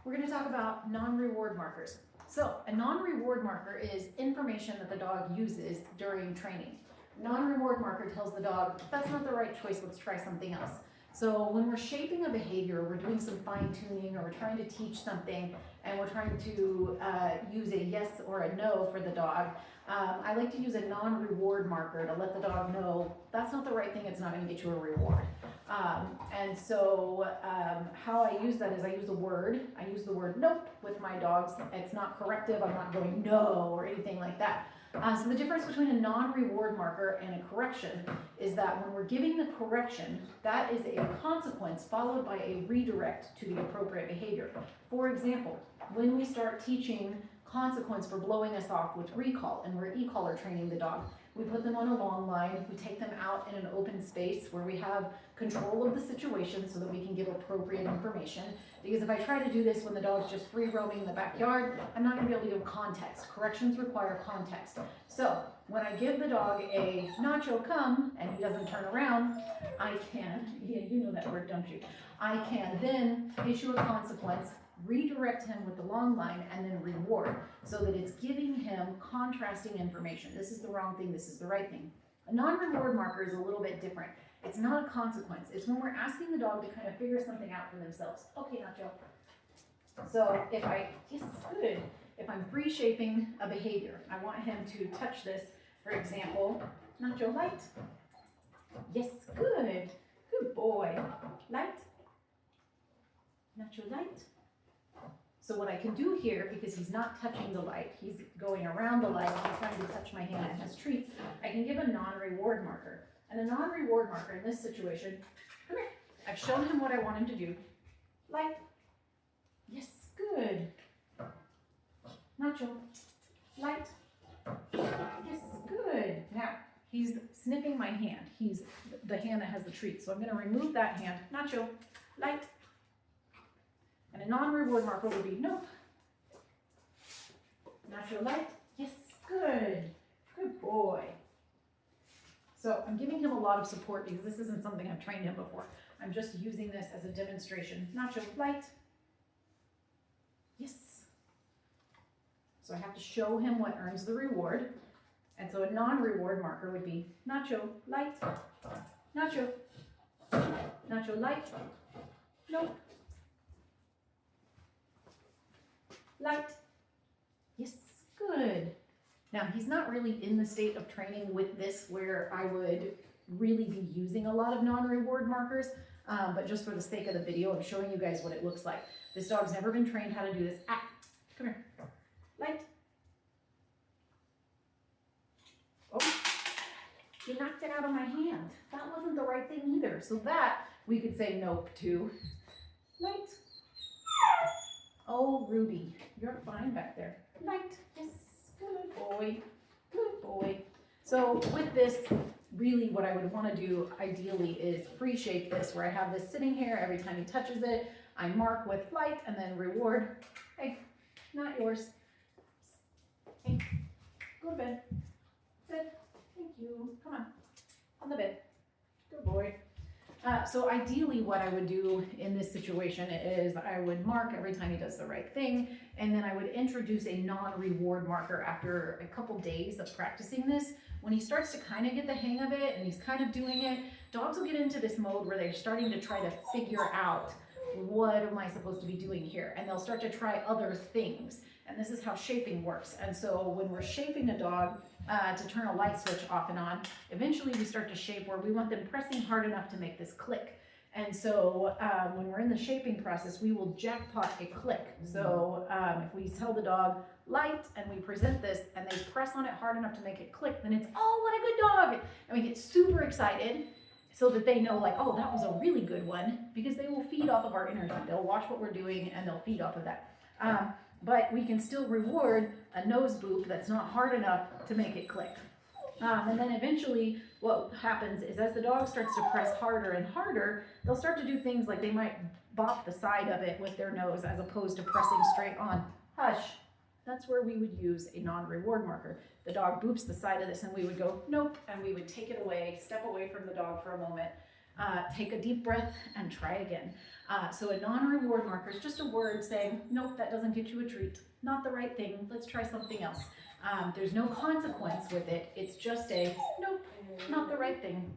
We're going to talk about non-reward markers. So a non-reward marker is information that the dog uses during training. Non-reward marker tells the dog, that's not the right choice, let's try something else. So when we're shaping a behavior, we're doing some fine tuning, or we're trying to teach something, and we're trying to use a yes or a no for the dog, I like to use a non-reward marker to let the dog know that's not the right thing, it's not going to get you a reward. And so how I use that is I use the word nope with my dogs. It's not corrective, I'm not going no or anything like that. So the difference between a non-reward marker and a correction is that when we're giving the correction, that is a consequence followed by a redirect to the appropriate behavior. For example, when we start teaching consequence for blowing us off with recall, and we're e-collar training the dog, we put them on a long line, we take them out in an open space where we have control of the situation so that we can give appropriate information. Because if I try to do this when the dog's just free roaming in the backyard, I'm not going to be able to give context. Corrections require context. So when I give the dog a Nacho come and he doesn't turn around, I can, yeah, you know that word, don't you? I can then issue a consequence, redirect him with the long line, and then reward, so that it's giving him contrasting information. This is the wrong thing, this is the right thing. A non-reward marker is a little bit different. It's not a consequence. It's when we're asking the dog to kind of figure something out for themselves. Okay, Nacho. So if I'm free shaping a behavior, I want him to touch this, for example, Nacho, light. Yes, good. Good boy. Light. Nacho, light. So what I can do here, because he's not touching the light, he's going around the light, he's trying to touch my hand and has treats, I can give a non-reward marker. And a non-reward marker in this situation, come here, I've shown him what I want him to do. Light. Yes, good. Nacho. Light. Yes, good. Now, he's sniffing my hand. He's the hand that has the treat. So I'm going to remove that hand. Nacho. Light. And a non-reward marker would be nope. Nacho, light. Yes, good. Good boy. So I'm giving him a lot of support because this isn't something I've trained him before. I'm just using this as a demonstration. Nacho, light. Yes. So I have to show him what earns the reward. And so a non-reward marker would be Nacho, light. Nacho. Nacho, light. Nope. Light. Yes, good. Now, he's not really in the state of training with this where I would really be using a lot of non-reward markers, but just for the sake of the video, I'm showing you guys what it looks like. This dog's never been trained how to do this. Ah, come here. Light. Oh, you knocked it out of my hand. That wasn't the right thing either. So that we could say nope to. Light. Oh, Ruby, you're fine back there. Light. Yes. Good boy. Good boy. So with this, really what I would want to do ideally is free shape this, where I have this sitting here. Every time he touches it, I mark with light and then reward. Hey, not yours. Hey, go to bed. Good. Thank you. Come on the bed. Good boy. So ideally what I would do in this situation is I would mark every time he does the right thing, and then I would introduce a non-reward marker after a couple days of practicing this. When he starts to kind of get the hang of it and he's kind of doing it, dogs will get into this mode where they're starting to try to figure out, what am I supposed to be doing here? And they'll start to try other things. And this is how shaping works. And so when we're shaping a dog to turn a light switch off and on, eventually we start to shape where we want them pressing hard enough to make this click. And so when we're in the shaping process, we will jackpot a click. So if we tell the dog light and we present this and they press on it hard enough to make it click, then it's, oh, what a good dog. And we get super excited so that they know, like, oh, that was a really good one, because they will feed off of our energy. They'll watch what we're doing and they'll feed off of that. But we can still reward a nose boop that's not hard enough to make it click. And then eventually what happens is as the dog starts to press harder and harder, they'll start to do things like they might bop the side of it with their nose as opposed to pressing straight on. Hush. That's where we would use a non-reward marker. The dog boops the side of this and we would go, nope, and we would take it away, step away from the dog for a moment, take a deep breath and try again. So a non-reward marker is just a word saying, nope, that doesn't get you a treat. Not the right thing, let's try something else. There's no consequence with it, it's just a, nope, not the right thing.